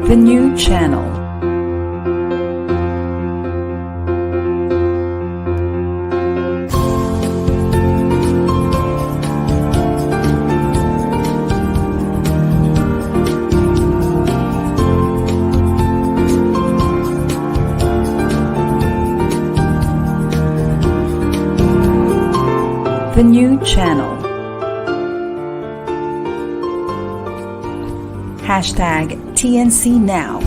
The new channel. The new channel. Hashtag TNC Now.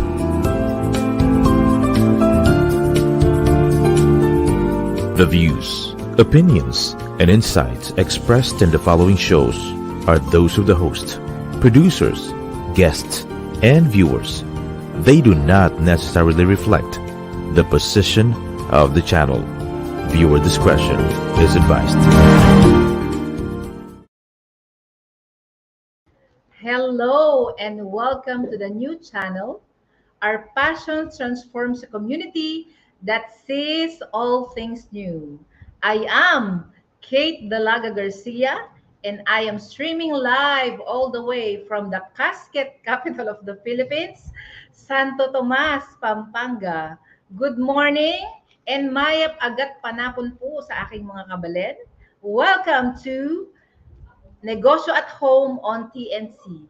The views, opinions, and insights expressed in the following shows are those of the host, producers, guests, and viewers. They do not necessarily reflect the position of the channel. Viewer discretion is advised. Hello and welcome to the new channel. Our passion transforms a community that sees all things new. I am Kate Garcia and I am streaming live all the way from the casket capital of the Philippines, Santo Tomas, Pampanga. Good morning and mayap agat panapon po sa aking mga kabalen. Welcome to Negosyo at Home on TNC.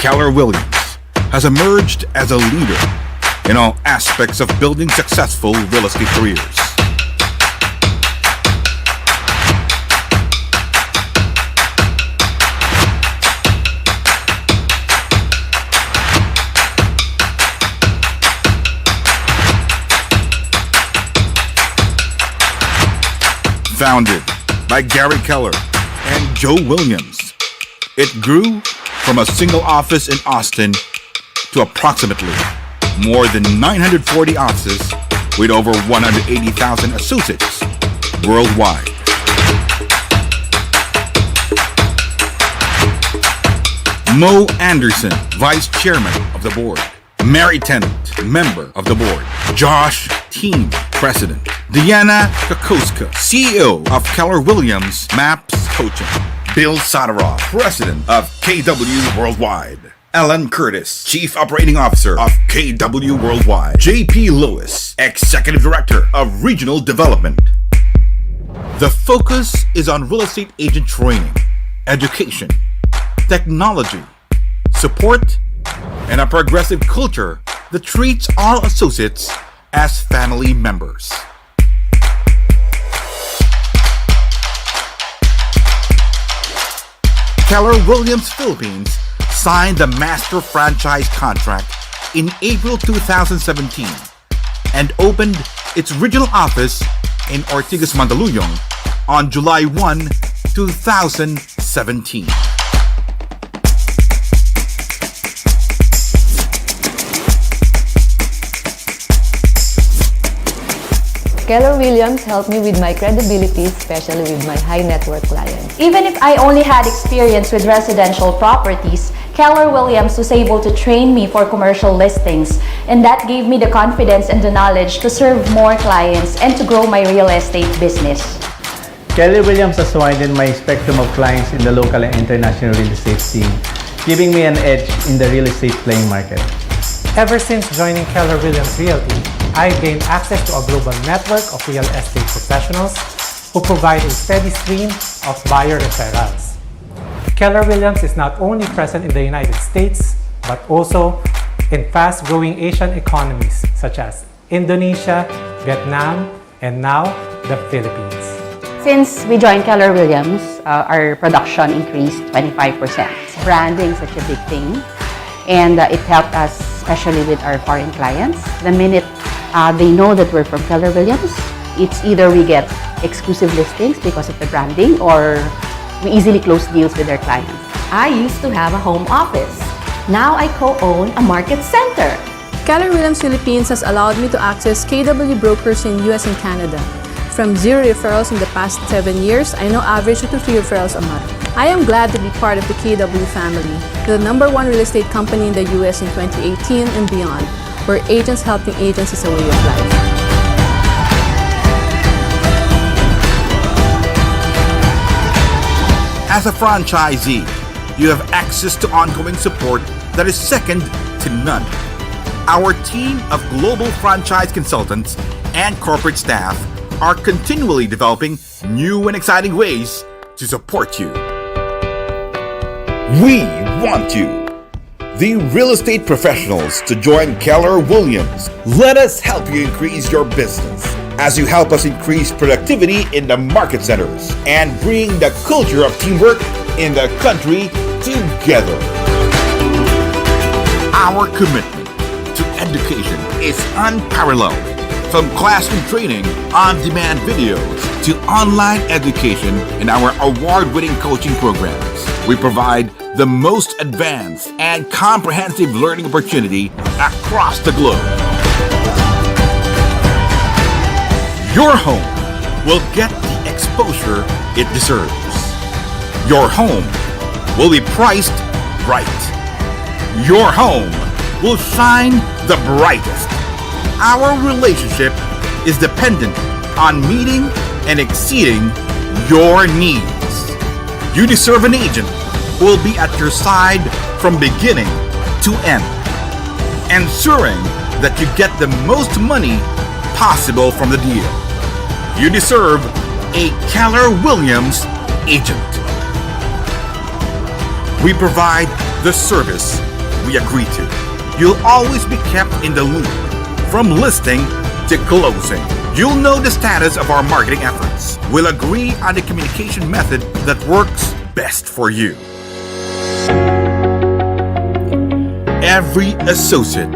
Keller Williams has emerged as a leader in all aspects of building successful real estate careers. Founded by Gary Keller and Joe Williams, it grew from a single office in Austin to approximately more than 940 offices with over 180,000 associates worldwide. Mo Anderson, Vice Chairman of the Board. Mary Tennant, Member of the Board. Josh Team, President. Deanna Kokoska, CEO of Keller Williams Maps Coaching. Bill Sadarov, President of KW Worldwide. Ellen Curtis, Chief Operating Officer of KW Worldwide. JP Lewis, Executive Director of Regional Development. The focus is on real estate agent training, education, technology, support, and a progressive culture that treats all associates as family members. Keller Williams Philippines signed the master franchise contract in April 2017 and opened its regional office in Ortigas, Mandaluyong on July 1, 2017. Keller Williams helped me with my credibility, especially with my high net worth clients. Even if I only had experience with residential properties, Keller Williams was able to train me for commercial listings, and that gave me the confidence and the knowledge to serve more clients and to grow my real estate business. Keller Williams has widened my spectrum of clients in the local and international real estate scene, giving me an edge in the real estate playing market. Ever since joining Keller Williams Realty, I've gained access to a global network of real estate professionals who provide a steady stream of buyer referrals. Keller Williams is not only present in the United States, but also in fast-growing Asian economies such as Indonesia, Vietnam, and now the Philippines. Since we joined Keller Williams, our production increased 25%. Branding is such a big thing, and it helped us, especially with our foreign clients. The minute they know that we're from Keller Williams, it's either we get exclusive listings because of the branding, or we easily close deals with their clients. I used to have a home office. Now I co-own a market center. Keller Williams Philippines has allowed me to access KW brokers in US and Canada. From 0 referrals in the past 7 years, I now average 2 to 3 referrals a month. I am glad to be part of the KW family, the #1 real estate company in the US in 2018 and beyond, where agents helping agents is a way of life. As a franchisee, you have access to ongoing support that is second to none. Our team of global franchise consultants and corporate staff are continually developing new and exciting ways to support you. We want you, the real estate professionals, to join Keller Williams. Let us help you increase your business as you help us increase productivity in the market centers and bring the culture of teamwork in the country together. Our commitment to education is unparalleled. From classroom training, on-demand videos, to online education in our award-winning coaching programs, we provide the most advanced and comprehensive learning opportunity across the globe. Your home will get the exposure it deserves. Your home will be priced right. Your home will shine the brightest. Our relationship is dependent on meeting and exceeding your needs. You deserve an agent who will be at your side from beginning to end, ensuring that you get the most money possible from the deal. You deserve a Keller Williams agent. We provide the service we agree to. You'll always be kept in the loop from listing to closing. You'll know the status of our marketing efforts. We'll agree on the communication method that works best for you. Every associate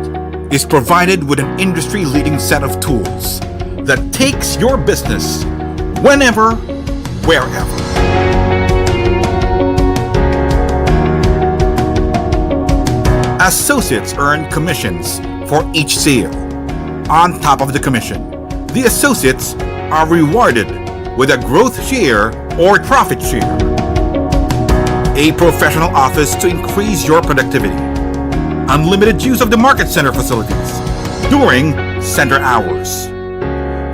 is provided with an industry-leading set of tools that takes your business whenever, wherever. Associates earn commissions for each sale. On top of the commission, the associates are rewarded with a growth share or profit share, a professional office to increase your productivity, unlimited use of the market center facilities during center hours,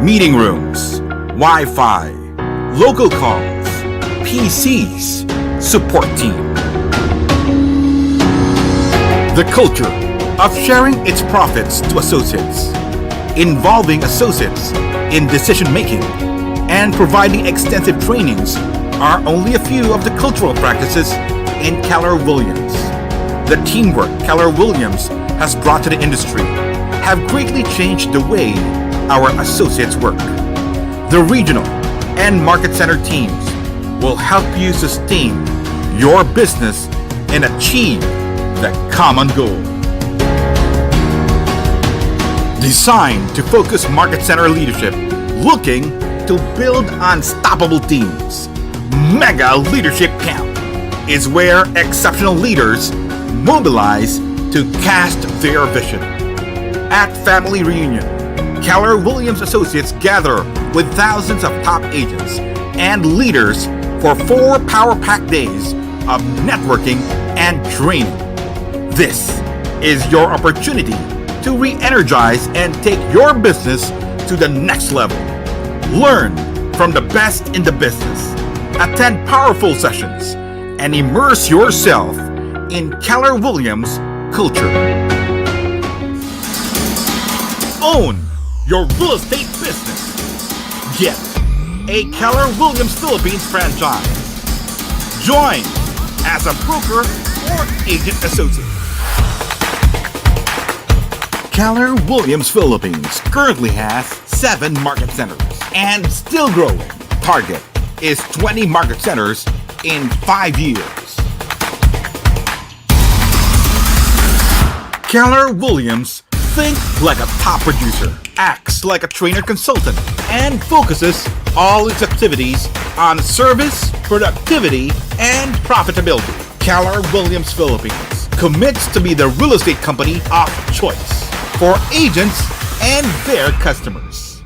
meeting rooms, Wi-Fi, local calls, PCs, support team. The culture of sharing its profits to associates, involving associates in decision-making, and providing extensive trainings are only a few of the cultural practices in Keller Williams. The teamwork Keller Williams has brought to the industry have greatly changed the way our associates work. The regional and market center teams will help you sustain your business and achieve the common goal. Designed to focus market center leadership, looking to build unstoppable teams. Mega Leadership Camp is where exceptional leaders mobilize to cast their vision. At Family Reunion, Keller Williams Associates gather with thousands of top agents and leaders for 4 power-packed days of networking and training. This is your opportunity to re-energize and take your business to the next level. Learn from the best in the business. Attend powerful sessions and immerse yourself in Keller Williams culture. Own your real estate business. Get a Keller Williams Philippines franchise. Join as a broker or agent associate. Keller Williams Philippines currently has 7 market centers and still growing. Target is 20 market centers in 5 years. Keller Williams thinks like a top producer, acts like a trainer consultant, and focuses all its activities on service, productivity, and profitability. Keller Williams Philippines commits to be the real estate company of choice for agents and their customers.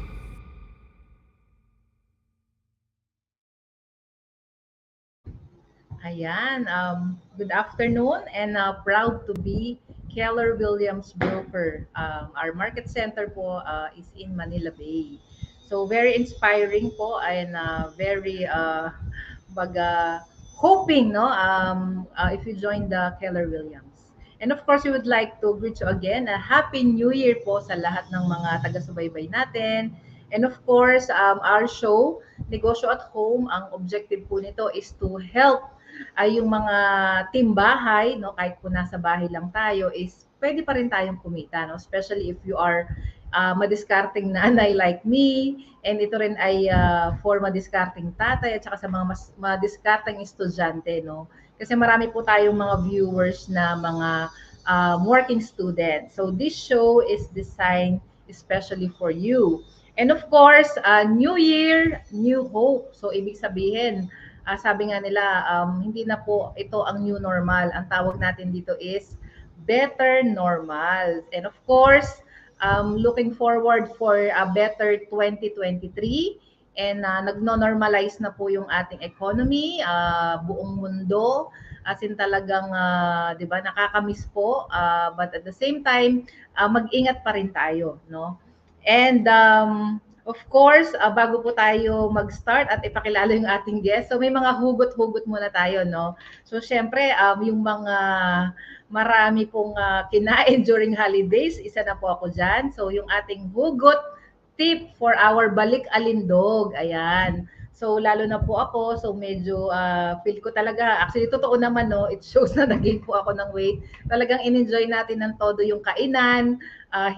Ayan, good afternoon and proud to be Keller Williams Broker. Our market center po is in Manila Bay. So very inspiring po and very hoping no if you join the Keller Williams. And of course, we would like to greet you again. A Happy New Year po sa lahat ng mga taga-subaybay natin. And of course, our show, Negosyo at Home, ang objective po nito is to help ay yung mga team bahay, no, kahit po nasa bahay lang tayo, is pwede pa rin tayong kumita, no? Especially if you are madiskarting nanay like me, and ito rin ay for madiskarting tatay at saka sa mga madiskarting estudyante, no? Kasi marami po tayong mga viewers na mga working students. So this show is designed especially for you. And of course, New Year, New Hope. So ibig sabihin, sabi nga nila, hindi na po ito ang new normal. Ang tawag natin dito is better normal. And of course, looking forward for a better 2023. And nagno-normalize na po yung ating economy, buong mundo. As in talagang, di ba, nakakamiss po. But at the same time, mag-ingat pa rin tayo, no? And of course, bago po tayo mag-start at ipakilala yung ating guest, so may mga hugot-hugot muna tayo, no? So syempre, yung mga marami pong kinain during holidays, isa na po ako dyan. So yung ating hugot tip for our balik alindog, ayan. So lalo na po ako, so medyo feel ko talaga, actually totoo naman, no, it shows na nag-gain po ako ng weight. Talagang in-enjoy natin ng todo yung kainan,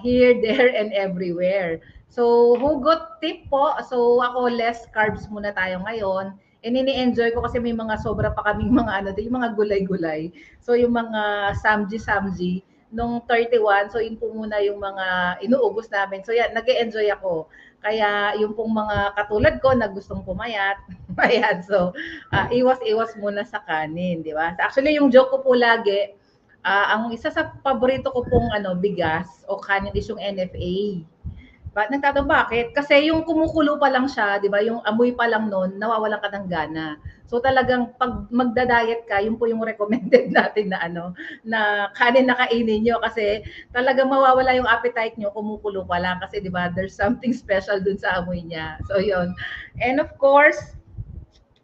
here, there, and everywhere. So hugot tip po, so ako less carbs muna tayo ngayon. And ini-enjoy ko kasi may mga sobra pa kaming mga ano, yung mga gulay-gulay. So yung mga samji-samji, nung 31, so yun po muna yung mga inuubos namin. So yan, nag-e-enjoy ako. Kaya yung pong mga katulad ko na gustong pumayat, ayan, so iwas-iwas muna sa kanin, di ba? Actually, yung joke ko po lagi, ang isa sa paborito ko pong bigas o kanin is yung NFA. Nagtatanong bakit? Kasi yung kumukulo pa lang siya, di ba, yung amoy pa lang nun, nawawalan ka ng gana. So talagang pag magda-diet ka, yun po yung recommended natin na na kanin na kainin nyo kasi talagang mawawala yung appetite nyo, kumukulo pa lang kasi di ba, there's something special dun sa amoy niya. So yun. And of course,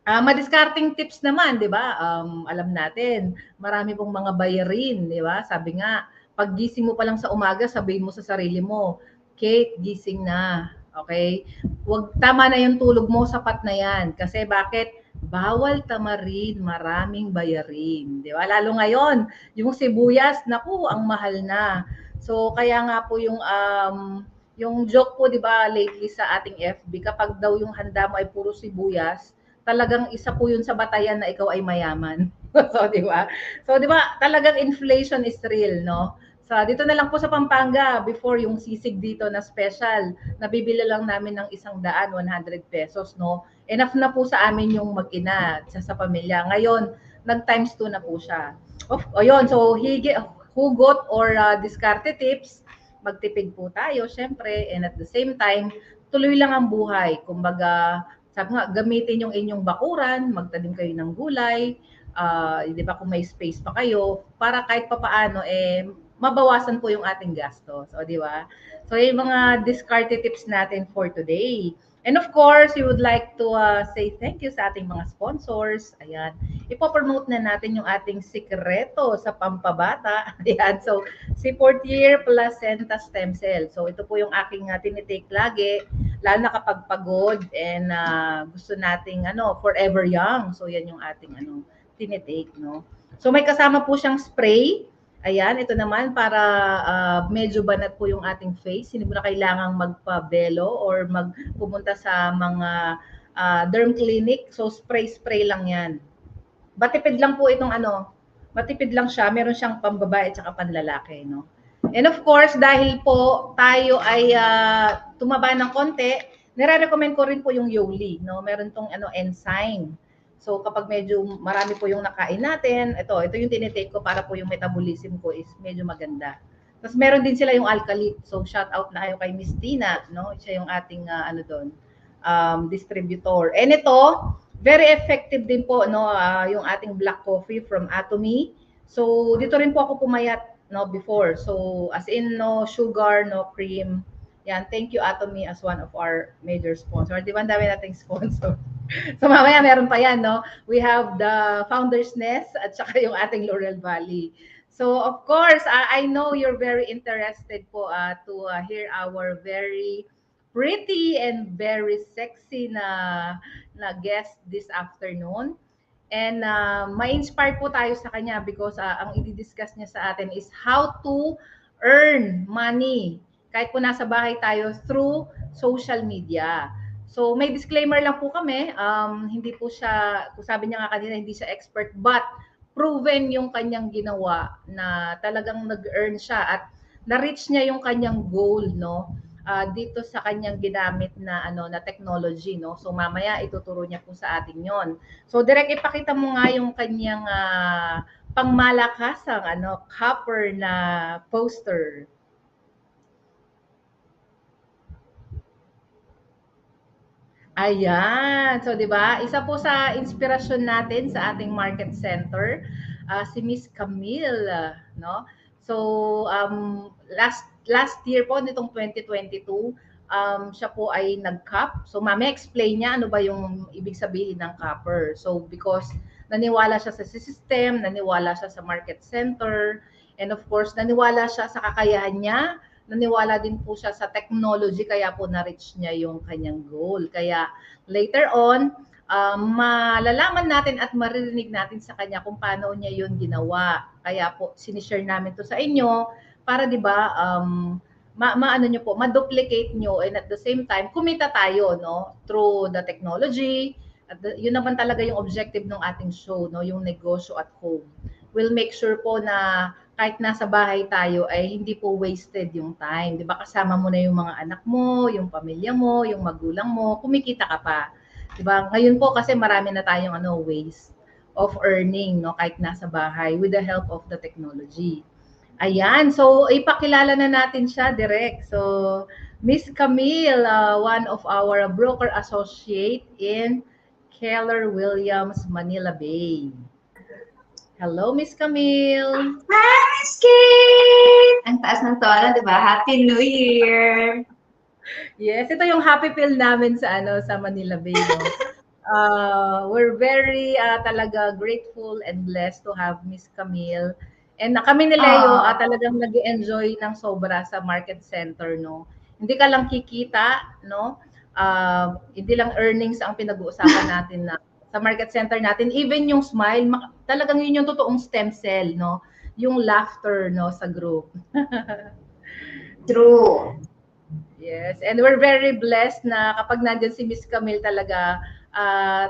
madiscarding tips naman, di ba? Alam natin, marami pong mga bayarin, di ba? Sabi nga, pag gising mo pa lang sa umaga, sabihin mo sa sarili mo, Kate, gising na. Okay? Tama na yung tulog mo, sapat na yan. Kasi bakit? Bawal tamarin, maraming bayarin. Di ba? Lalo ngayon, yung sibuyas, naku, ang mahal na. So, kaya nga po yung joke po, di ba, lately sa ating FB, kapag daw yung handa mo ay puro sibuyas, talagang isa po yun sa batayan na ikaw ay mayaman. So, di ba? So, di ba, talagang inflation is real, no? So, dito na lang po sa Pampanga, before yung sisig dito na special, nabibili lang namin ng 100, 100 pesos, no? Enough na po sa amin yung mag-ina sa pamilya. Ngayon, nag-times 2 na po siya. Ayun, so hugot or diskarte tips, magtipid po tayo, syempre, and at the same time, tuloy lang ang buhay. Kumbaga, sabi nga, gamitin yung inyong bakuran, magtanim kayo ng gulay, di ba, kung may space pa kayo, para kahit papaano, mabawasan po yung ating gastos. O, di ba? So, yung mga discarded tips natin for today. And of course, we would like to say thank you sa ating mga sponsors. Ayan. Ipopromote na natin yung ating sikreto sa pampabata. Ayan. So, si 4th year placenta stem cell. So, ito po yung aking tinitake lagi, lalo na kapag pagod and gusto nating forever young. So, yan yung ating tinitake, no? So, may kasama po siyang spray. Ayan, ito naman para medyo banat po yung ating face. Hindi mo na kailangang magpa-belo or pumunta sa mga derm clinic. So, spray-spray lang yan. Matipid lang po itong matipid lang siya. Meron siyang pambabae at saka panlalaki, no? And of course, dahil po tayo ay tumaba ng konti, nire-recommend ko rin po yung Yoli, no? Meron tong enzyme. So kapag medyo marami po yung nakain natin, ito yung tinitake ko para po yung metabolism ko is medyo maganda. Tapos meron din sila yung alkalit. So shout out na kayo kay Miss Tina, no? Siya yung ating distributor. And ito, very effective din po, no, yung ating black coffee from Atomy. So dito rin po ako pumayat, no, before. So as in no sugar, no cream. Yan, thank you Atomy as one of our major sponsors. Di ba ang dami nating sponsor? So mamaya meron pa yan, no? We have the Founder's Nest at saka yung ating Laurel Valley. So of course, I know you're very interested po to hear our very pretty and very sexy na guest this afternoon. And ma-inspire po tayo sa kanya because ang i-discuss niya sa atin is how to earn money kahit po nasa bahay tayo through social media. So may disclaimer lang po kami, hindi po siya, kung sabi niya nga kanina, hindi siya expert, but proven yung kanyang ginawa na talagang nag-earn siya at na-reach niya yung kanyang goal, no? Dito sa kanyang ginamit na na technology, no? So mamaya ituturo niya po sa atin 'yon. So direct ipakita mo nga yung kanyang pangmalakasang copper na poster. Ayan. So, di ba? Isa po sa inspirasyon natin sa ating market center, si Miss Camilla, no? So, last year po, nitong 2022, siya po ay nag-cap. So, mamaya explain niya ano ba yung ibig sabihin ng copper. So, because naniwala siya sa system, naniwala siya sa market center, and of course, naniwala siya sa kakayahan niya, naniwala din po siya sa technology kaya po na-reach niya yung kanyang goal. Kaya later on, malalaman natin at maririnig natin sa kanya kung paano niya yun ginawa. Kaya po sinishare namin to sa inyo para 'di ba maano niyo po, ma-duplicate niyo and at the same time kumita tayo, no, through the technology. At yun naman talaga yung objective ng ating show, no, yung negosyo at home. We'll make sure po na kahit nasa bahay tayo ay hindi po wasted yung time. 'Di ba? Kasama mo na yung mga anak mo, yung pamilya mo, yung magulang mo, kumikita ka pa. 'Di ba? Ngayon po kasi marami na tayong waste of earning, no, kahit nasa bahay with the help of the technology. Ayan, so ipakilala na natin siya direct. So Miss Camille, one of our broker associate in Keller Williams, Manila Bay. Hello, Miss Camille. Hi, Miss Kate! Ang taas ng tono, di ba? Happy New Year! Yes, ito yung happy pill namin sa sa Manila Bay. No? We're very talaga grateful and blessed to have Miss Camille. And kami ni Leo talagang nag-enjoy ng sobra sa market center, no? Hindi ka lang kikita, no? Hindi lang earnings ang pinag-uusapan natin na sa market center natin, even yung smile, talagang yun yung totoong stem cell, no? Yung laughter, no, sa group. True. Yes, and we're very blessed na kapag nandiyan si Miss Camille talaga,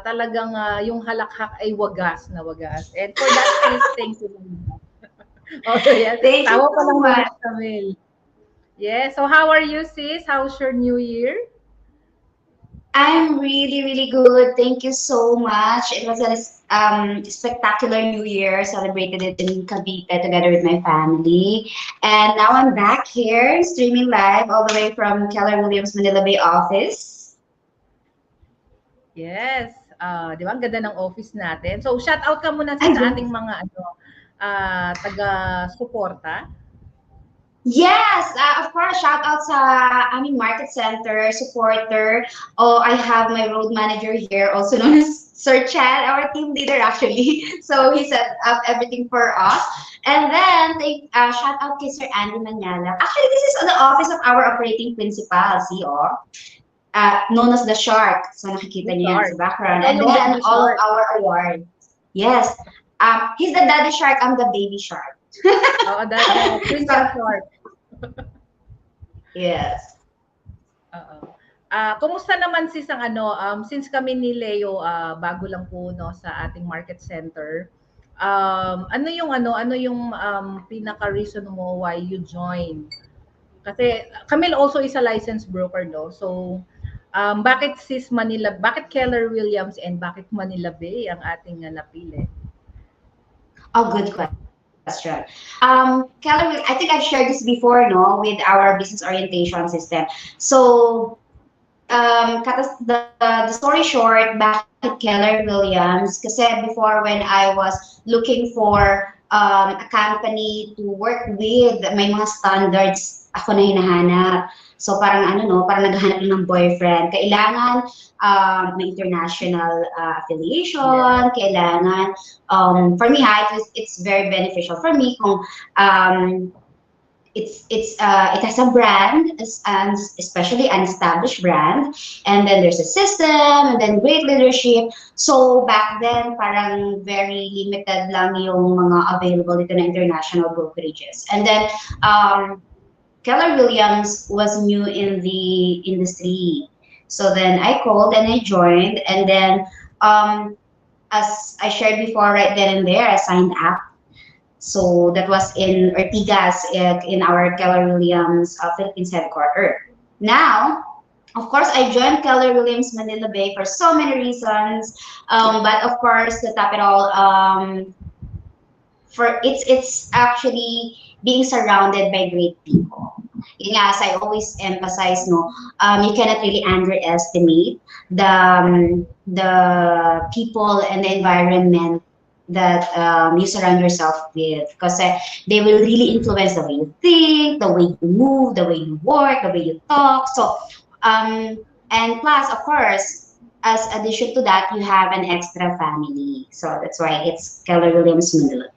talagang yung halakhak ay wagas na wagas. And for that, please, thank you. Okay, yes. Thank you Tawa pa so lang much. Miss Camille. Yes, so how are you, sis? How's your new year? I'm really, really good. Thank you so much. It was a spectacular New Year. Celebrated it in Cavite together with my family. And now I'm back here, streaming live all the way from Keller Williams Manila Bay office. Yes. Di ba? Ang ganda ng office natin. So, shout out ka muna sa ating mga taga-suporta. Yes, of course. Shout out sa aming market center supporter. Oh, I have my road manager here, also known as Sir Chad, our team leader actually. So he set up everything for us. And then shout out kay Sir Andy Manala. Actually, this is the office of our operating principal, see, oh. Known as the Shark. So nakikita The niyo yan sa shark. background. Ikaw And yung then baby all of shark. our awards. Yes. He's the daddy shark, I'm the baby shark. Oo, the princess shark. Yes. Oo. Kumusta naman sis ang ano, since kami ni Leo, bago lang po no sa ating market center. Ano yung pinaka-reason mo why you join? Kasi Camille also is a licensed broker no. So bakit sis Manila, bakit Keller Williams and bakit Manila Bay ang ating napili? Oh, good question. Keller, I think I've shared this before, no, with our business orientation system. So, the story short, bakit Keller Williams? Kasi before when I was looking for a company to work with, may mga standards ako na hinahanap. So parang ano no, parang naghahanap ng boyfriend. Kailangan may international affiliation, kailangan for me it's very beneficial for me kung it has a brand, and especially an established brand, and then there's a system, and then great leadership. So back then, parang very limited lang yung mga available dito na international brokerages. And then Keller Williams was new in the industry. So then I called and I joined, and then as I shared before, right then and there, I signed up. So that was in Ortigas in our Keller Williams Philippines headquarters. Now, of course, I joined Keller Williams Manila Bay for so many reasons. But of course, to top it all, for it's actually being surrounded by great people. As I always emphasize, no, you cannot really underestimate the people and the environment that you surround yourself with, because they will really influence the way you think, the way you move, the way you work, the way you talk. So and plus, of course, as addition to that, you have an extra family. So that's why it's Keller Williams Manila.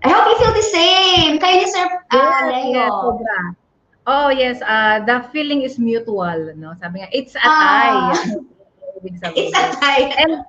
I hope you feel the same. Kayo ni Sir Yes, Leo. sobra. Oh, yes, the feeling is mutual, no? Sabi nga, it's a tie. Ibig sabihin. It's a tie. And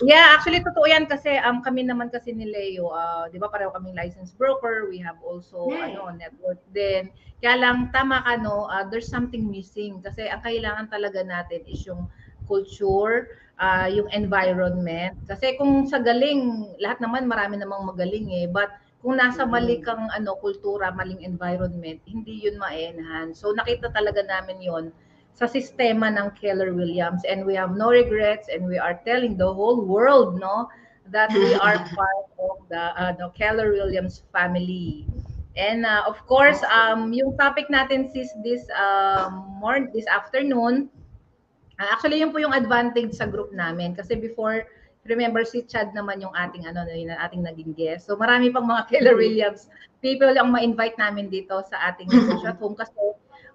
yeah, actually totoo yan kasi kami naman kasi ni Leo, 'di ba pareho kaming licensed broker, we have also network din. Kaya lang tama ka no, there's something missing kasi ang kailangan talaga natin is yung culture, yung environment. Kasi kung sa galing, lahat naman marami namang magaling but kung nasa mali kang kultura, maling environment, hindi yun ma-enhance. So nakita talaga namin yon sa sistema ng Keller Williams, and we have no regrets, and we are telling the whole world no that we are part of the Keller Williams family. And of course, yung topic natin this afternoon, actually yun po yung advantage sa group namin kasi before, remember si Chad naman yung ating ating naging guest. So marami pang mga Keller Williams people ang ma-invite namin dito sa ating Negosyo Home kasi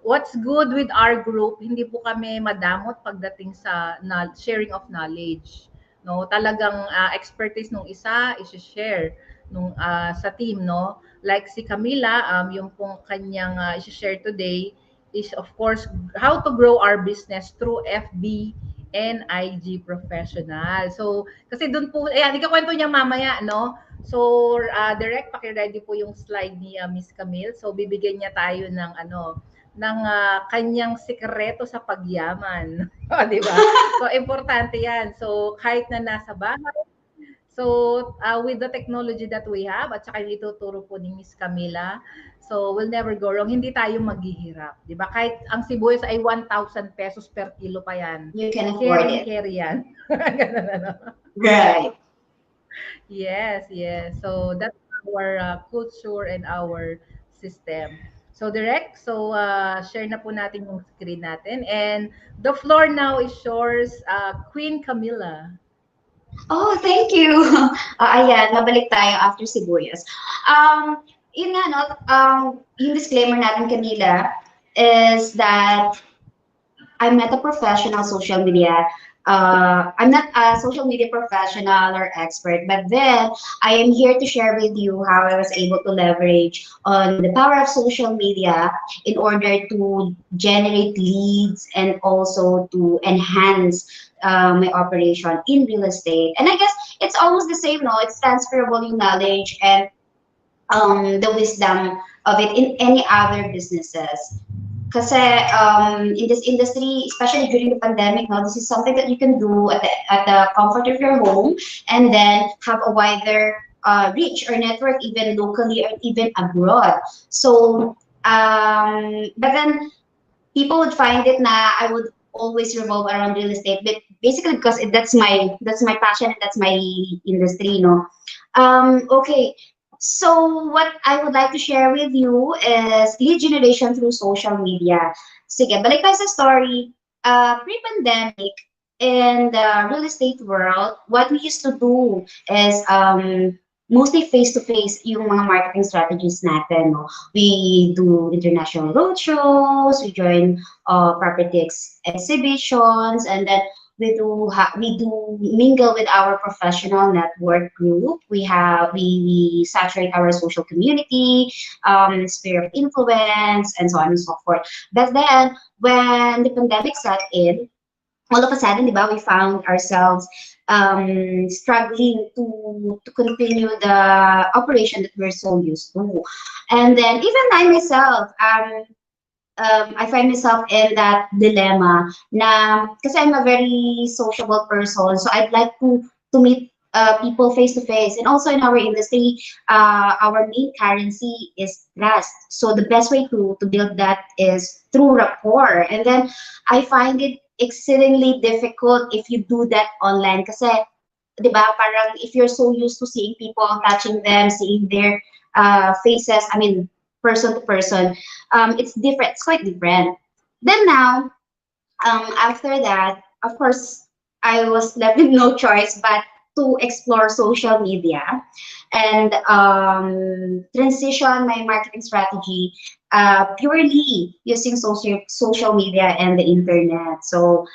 what's good with our group, hindi po kami madamot pagdating sa sharing of knowledge. No, talagang expertise nung isa i-share nung sa team, no? Like si Camilla, yung pong kanyang i-share today is of course how to grow our business through FB and IG professional. So, kasi doon po, ikakwento niya mamaya, no? So, direct, paki-ready po yung slide ni Miss Camille. So, bibigyan niya tayo ng ng kanyang sikreto sa pagyaman. Di ba? So, importante yan. So, kahit na nasa bahay, so, with the technology that we have, at saka yung ituturo po ni Miss Camilla, so we'll never go wrong. Hindi tayo maghihirap. Di ba? Kahit ang sibuyas ay 1,000 pesos per kilo pa yan. You can afford it. Carry yan. Ganun, Right. Yes. So, that's our culture and our system. So, direct. So, share na po natin yung screen natin. And the floor now is yours, Queen Camilla. Oh, thank you. Ayan, mabalik tayo after sibuyas. yun nga, no, yung disclaimer natin kanila is that I'm not a professional social media. I'm not a social media professional or expert, but then I am here to share with you how I was able to leverage on the power of social media in order to generate leads and also to enhance my operation in real estate. And I guess it's almost the same, no? It's transferable in knowledge and the wisdom of it in any other businesses. Kasi in this industry, especially during the pandemic, no, this is something that you can do at the comfort of your home and then have a wider reach or network even locally or even abroad. So, but then people would find it na I would always revolve around real estate, but basically because that's my passion and that's my industry, no. Okay, so what I would like to share with you is lead generation through social media. Sige, balik tayo sa story. Pre-pandemic, in the real estate world, what we used to do is mostly face-to-face yung mga marketing strategies natin. No? We do international roadshows, we join property exhibitions, and then we do mingle with our professional network group. We saturate our social community, sphere of influence, and so on and so forth. But then when the pandemic set in, all of a sudden, di ba, we found ourselves struggling to continue the operation that we're so used to. And then even I myself, I find myself in that dilemma na kasi I'm a very sociable person, so I'd like to meet people face to face. And also in our industry, our main currency is trust. So the best way to build that is through rapport. And then I find it exceedingly difficult if you do that online kasi 'di ba parang if you're so used to seeing people, touching them, seeing their faces, I mean person to person, it's different. It's quite different. Then now, after that, of course, I was left with no choice but to explore social media and transition my marketing strategy purely using social media and the internet. So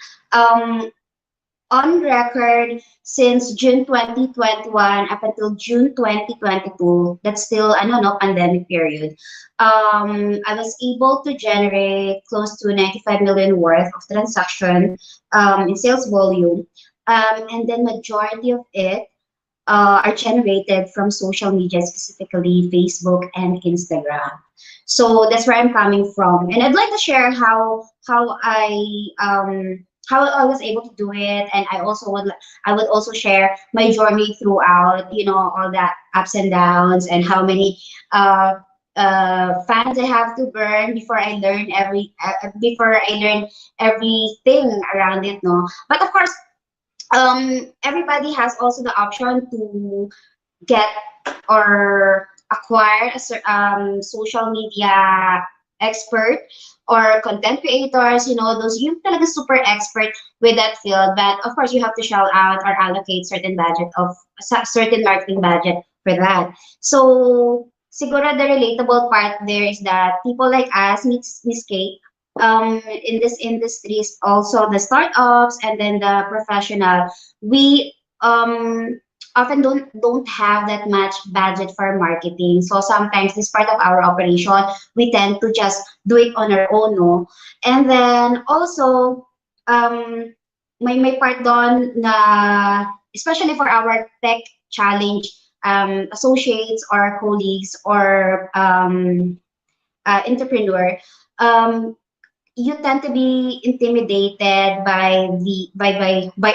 on record since June 2021 up until June 2022, that's still ano no pandemic period. I was able to generate close to 95 million worth of transaction in sales volume, and then majority of it are generated from social media, specifically Facebook and Instagram. So that's where I'm coming from, and I'd like to share how I was able to do it, and I would also share my journey throughout, you know, all that ups and downs, and how many fans I have to burn before I learn everything around it, no. But of course, everybody has also the option to get or acquire a social media expert or content creators, you know, those yung talaga super expert with that field. But of course, you have to shell out or allocate certain marketing budget for that. So siguro the relatable part there is that people like us, Miss Kate, in this industry, also the startups and then the professional, we often don't have that much budget for marketing. So sometimes this part of our operation, we tend to just do it on our own, no? And then also, may part doon na, especially for our tech challenge associates or colleagues or entrepreneur, you tend to be intimidated by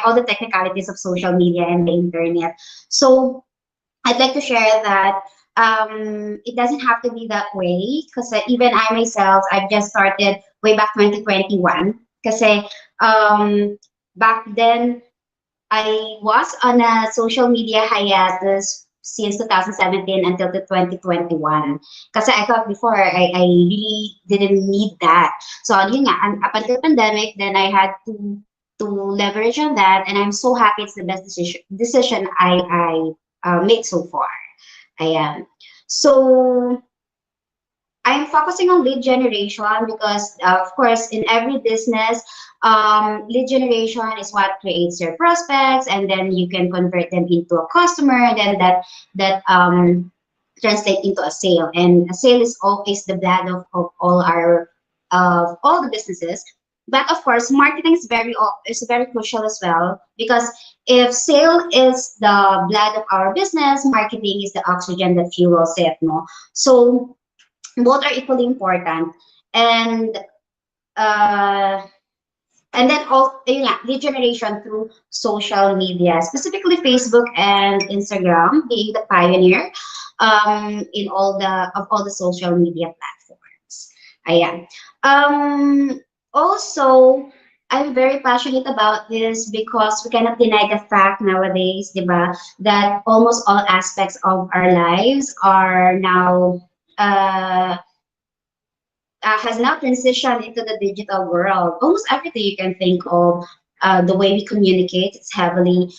all the technicalities of social media and the internet. So I'd like to share that it doesn't have to be that way because even I myself, I've just started way back 2021 because back then I was on a social media hiatus since 2017 until the 2021. Kasi I thought before, I really didn't need that. So yun nga, up until the pandemic, then I had to leverage on that, and I'm so happy it's the best decision I made so far. I am. So I'm focusing on lead generation because, of course, in every business, lead generation is what creates your prospects, and then you can convert them into a customer, and then that translate into a sale. And a sale is always the blood of all the businesses. But of course, marketing is very crucial as well, because if sale is the blood of our business, marketing is the oxygen that fuels it. No, so both are equally important. And uh, and then all yun nga, lead generation through social media, specifically Facebook and Instagram, being the pioneer in all the social media platforms. Ayan. Also, I'm very passionate about this because we cannot deny the fact nowadays, diba, that almost all aspects of our lives are now has now transitioned into the digital world. Almost everything you can think of, the way we communicate, it's heavily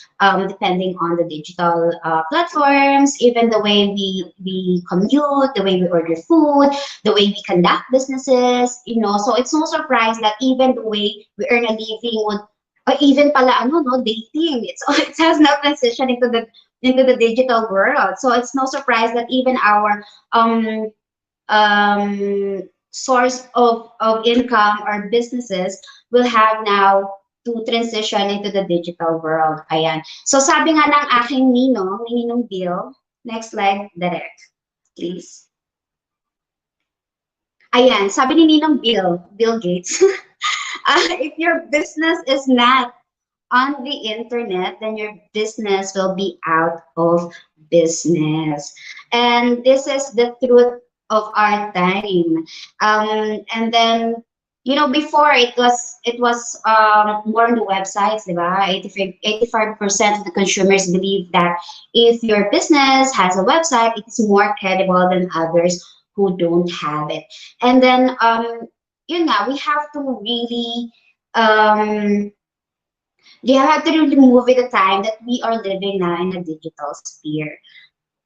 depending on the digital platforms, even the way we commute, the way we order food, the way we conduct businesses, so it's no surprise that even the way we earn a living would, or even pala, dating, it has now transitioned into the digital world. So it's no surprise that even our source of income or businesses will have now to transition into the digital world. Ayan. So sabi nga ng aking Ninong Bill, next slide, direct, please. Ayan, sabi ni Ninong Bill Gates, if your business is not on the internet, then your business will be out of business. And this is the truth of our time. And then, before it was more on the websites, diba? 85% of the consumers believe that if your business has a website, it is more credible than others who don't have it. And then, we have to really you have to really move with the time that we are living now in a digital sphere.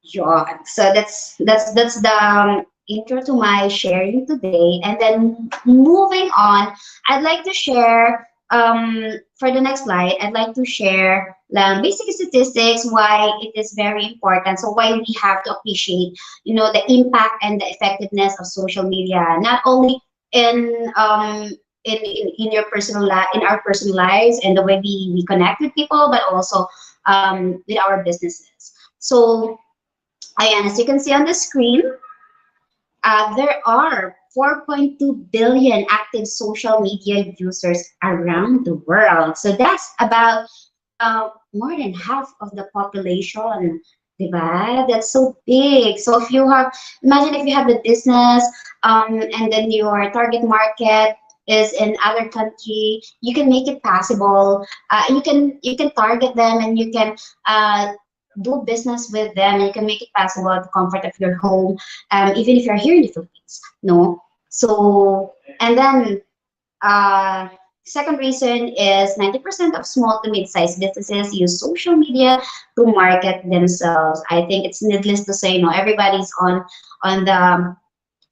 Yeah. So that's the intro to my sharing today. And then moving on, I'd like to share for the next slide. I'd like to share basic statistics, why it is very important. So why we have to appreciate, the impact and the effectiveness of social media, not only in in your in our personal lives and the way we connect with people, but also with our businesses. So, as you can see on the screen, there are 4.2 billion active social media users around the world. So that's about more than half of the population. Diba? That's so big. So if you have, imagine if you have a business and then your target market is in other country, you can make it possible. You can target them, and you can do business with them, and you can make it possible at the comfort of your home, even if you're here in the Philippines. No, so and then second reason is 90% of small to mid-sized businesses use social media to market themselves. I think it's needless to say, everybody's on the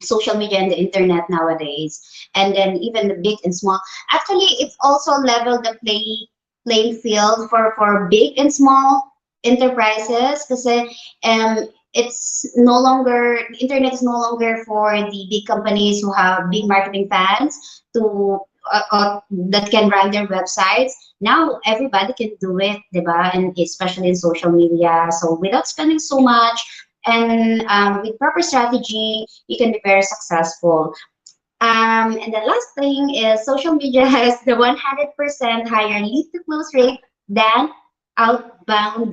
social media and the internet nowadays. And then even the big and small. Actually, it's also leveled the playing field for big and small enterprises, because it's no longer, the internet is no longer for the big companies who have big marketing plans to that can run their websites. Now everybody can do it, diba? And especially in social media. So without spending so much, and with proper strategy, you can be very successful. And the last thing is social media has the 100% higher lead to close rate than outbound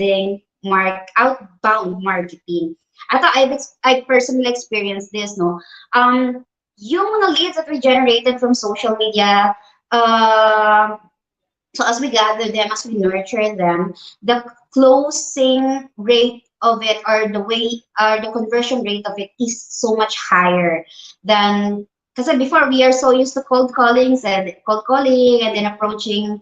marketing. I personally experienced this, no? Yung mga leads that we generated from social media, so as we gather them, as we nurture them, the closing rate of it, or the conversion rate of it, is so much higher than, kasi before we are so used to cold calling and then approaching,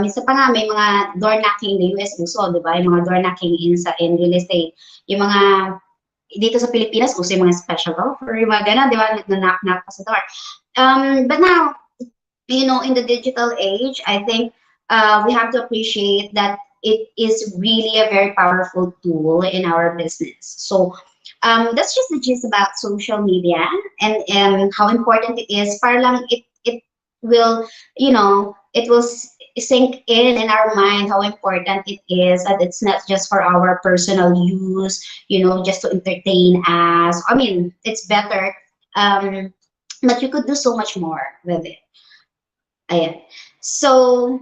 isa pa nga, may mga door knocking in the US uso, di ba? Yung mga door knocking in real estate, yung mga dito sa Pilipinas, uso yung mga special offer, yung mga gano'n, di ba? Knock-knock pa sa door. But now, in the digital age, I think we have to appreciate that it is really a very powerful tool in our business. So that's just the gist about social media and how important it is. Para lang it will, it will sink in our mind how important it is, and it's not just for our personal use, just to entertain us. I mean, it's better, but you could do so much more with it. Ayan. So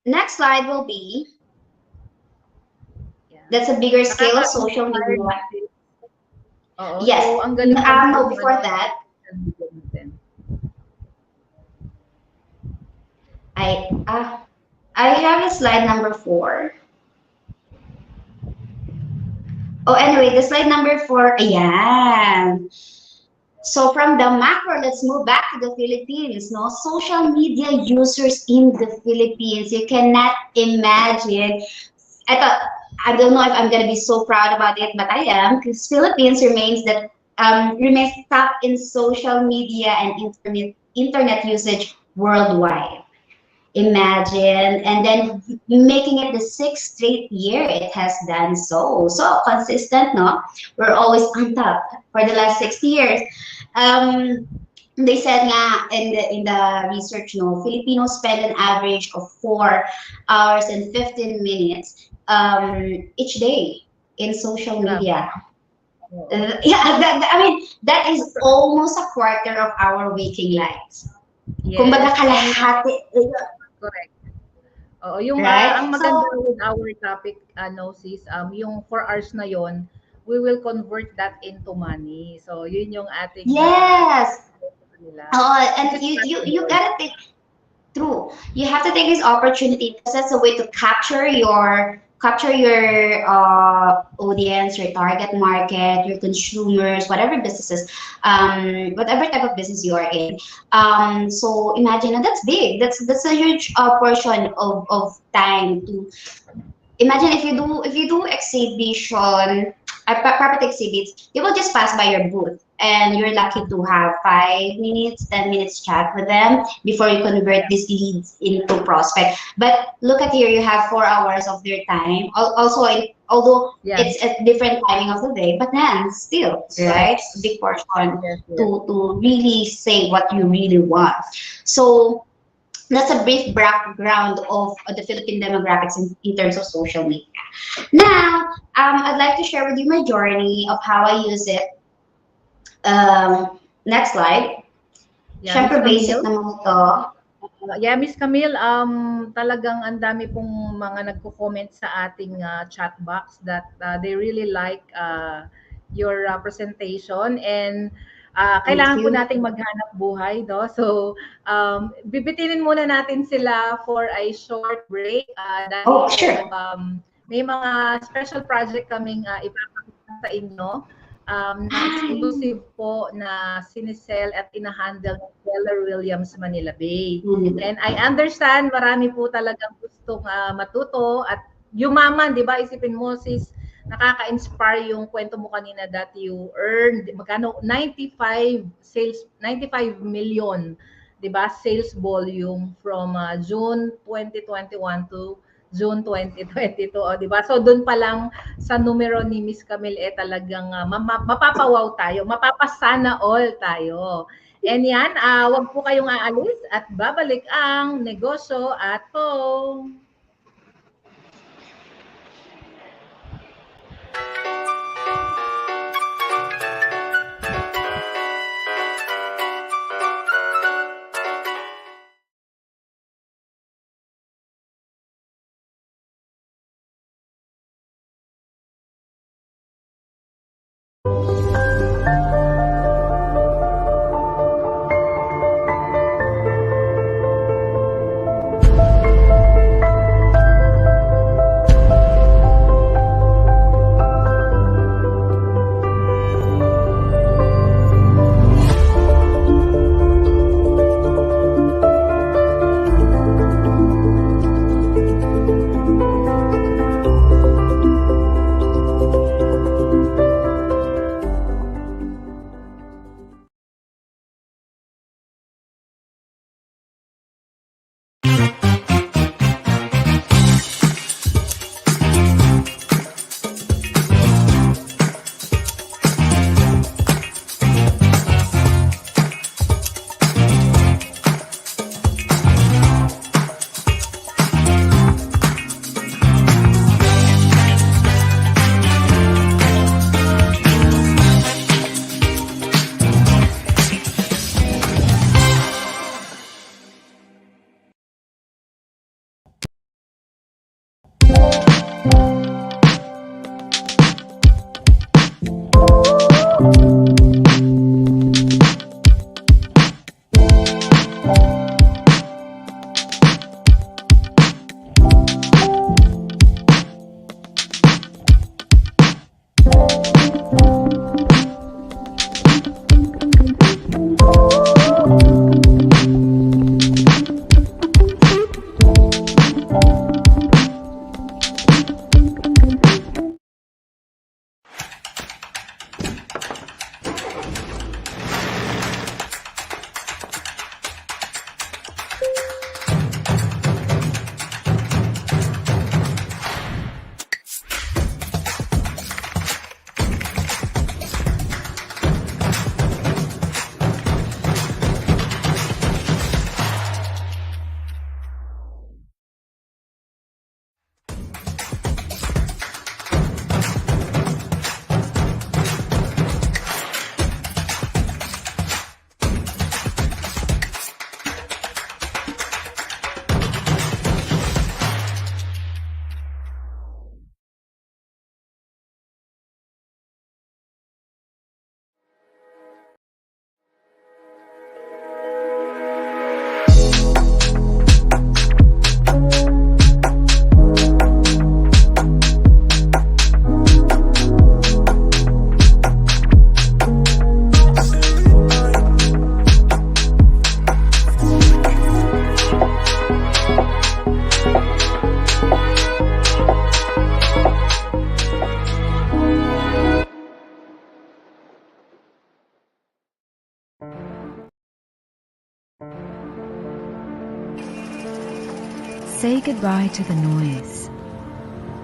next slide will be, that's a bigger scale of social media. Yes. So, ang galing No, before that, I have a slide number 4. Oh, anyway, the slide number 4, ayan. So from the macro, let's move back to the Philippines. No, social media users in the Philippines. You cannot imagine. I don't know if I'm gonna be so proud about it, but I am, because Philippines remains top in social media and internet usage worldwide. Imagine, and then making it the 6th straight year it has done so consistent. No, we're always on top for the last 60 years. They said nga in the research, Filipinos spend an average of 4 hours and 15 minutes each day in social media. I mean, that is almost a quarter of our waking lives. Yes. Kumbaga kalahati. Correct. Yung Right? ang maganda with our topic, sis, yung 4 hours na yon, we will convert that into money. So yun yung ating Yes. And you gotta take through. You have to take this opportunity because that's a way to capture your audience, your target market, your consumers, whatever businesses, whatever type of business you are in. So imagine, and that's big. That's a huge portion of time to imagine. If you do exhibition, property exhibits, you will just pass by your booth and you're lucky to have 5 minutes, 10 minutes chat with them before you convert these leads into prospect. But look at here, you have 4 hours of their time. Also, although it's a different timing of the day, but then still, right? It's a big portion to really say what you really want. So that's a brief background of the Philippine demographics in terms of social media. Now, I'd like to share with you my journey of how I use it. Next slide. Siyempre basic naman ito. Miss Camille, talagang ang dami pong mga nagko-comment sa ating chat box that they really like your presentation, and kailangan po nating maghanap buhay, no? So, bibitinin muna natin sila for a short break. Dahil sure. May mga special project kaming ipapakita sa inyo. Exclusive po na sinisell at inahandle ng Keller Williams Manila Bay. And I understand marami po talagang gustong matuto at yumaman, di ba? Isipin mo, sis, nakaka-inspire yung kwento mo kanina that you earned, magkano? 95 million, di ba? Sales volume from June 2021 to June 2022, di ba? So doon pa lang sa numero ni Miss Camille talagang mapapawaw tayo, mapapasana all tayo. And yan, wag po kayong aalis at babalik ang Negosyo at Home. Say goodbye to the noise,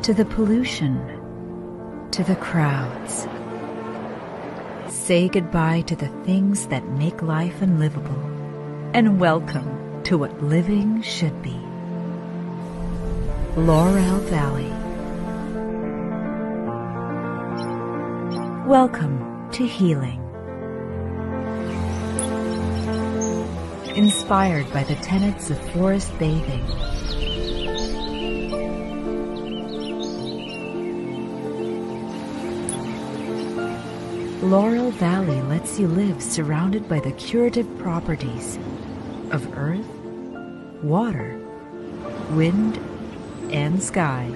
to the pollution, to the crowds. Say goodbye to the things that make life unlivable, and welcome to what living should be. Laurel Valley. Welcome to healing. Inspired by the tenets of forest bathing, Laurel Valley lets you live surrounded by the curative properties of earth, water, wind, and sky.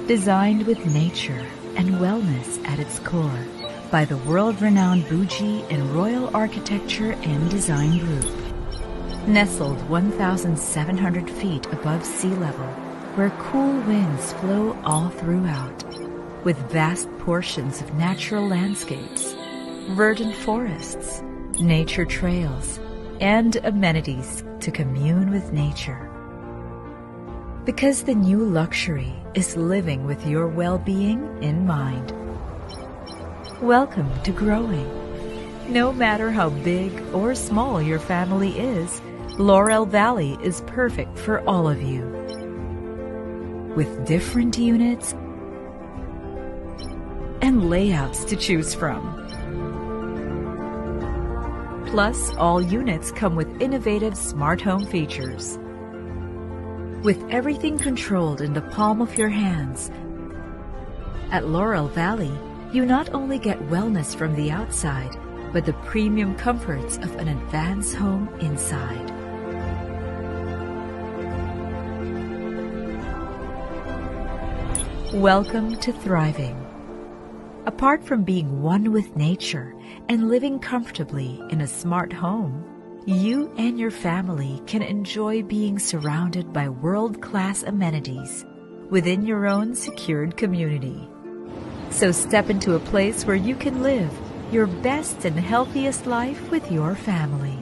Designed with nature and wellness at its core by the world-renowned Bougie and Royal Architecture and Design Group. Nestled 1,700 feet above sea level, where cool winds flow all throughout, with vast portions of natural landscapes, verdant forests, nature trails, and amenities to commune with nature. Because the new luxury is living with your well-being in mind. Welcome to growing. No matter how big or small your family is, Laurel Valley is perfect for all of you. With different units and layouts to choose from. Plus, all units come with innovative smart home features. With everything controlled in the palm of your hands, at Laurel Valley, you not only get wellness from the outside, but the premium comforts of an advanced home inside. Welcome to thriving. Apart from being one with nature and living comfortably in a smart home, you and your family can enjoy being surrounded by world-class amenities within your own secured community. So step into a place where you can live your best and healthiest life with your family.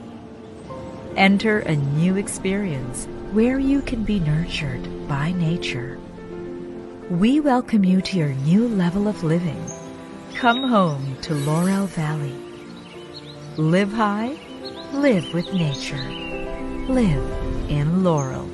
Enter a new experience where you can be nurtured by nature. We welcome you to your new level of living. Come home to Laurel Valley. Live high, live with nature. Live in Laurel.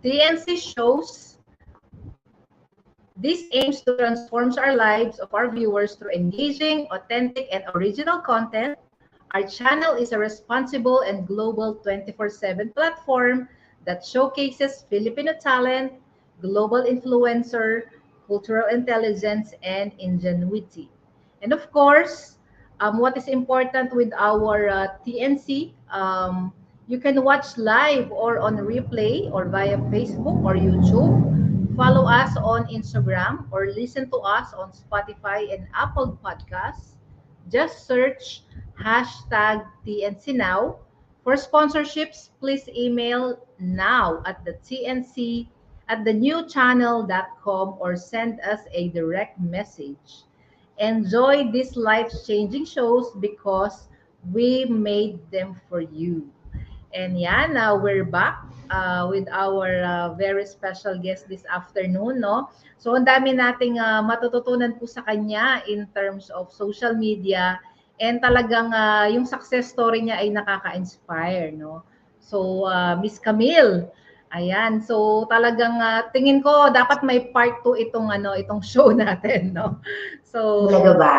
TNC shows this aims to transform our lives of our viewers through engaging, authentic, and original content. Our channel is a responsible and global 24/7 platform that showcases Filipino talent, global influencer, cultural intelligence, and ingenuity. And of course, what is important with our TNC, you can watch live or on replay or via Facebook or YouTube. Follow us on Instagram or listen to us on Spotify and Apple Podcasts. Just search hashtag TNC Now. For sponsorships, please email now at the TNC at thenewchannel.com or send us a direct message. Enjoy these life-changing shows because we made them for you. And yan, we're back with our very special guest this afternoon, no? So, ang dami nating matututunan po sa kanya in terms of social media and talagang yung success story niya ay nakaka-inspire, no? So, Miss Camille, ayan. So, talagang tingin ko dapat may part 2 itong show natin, no? So, Talaga ba?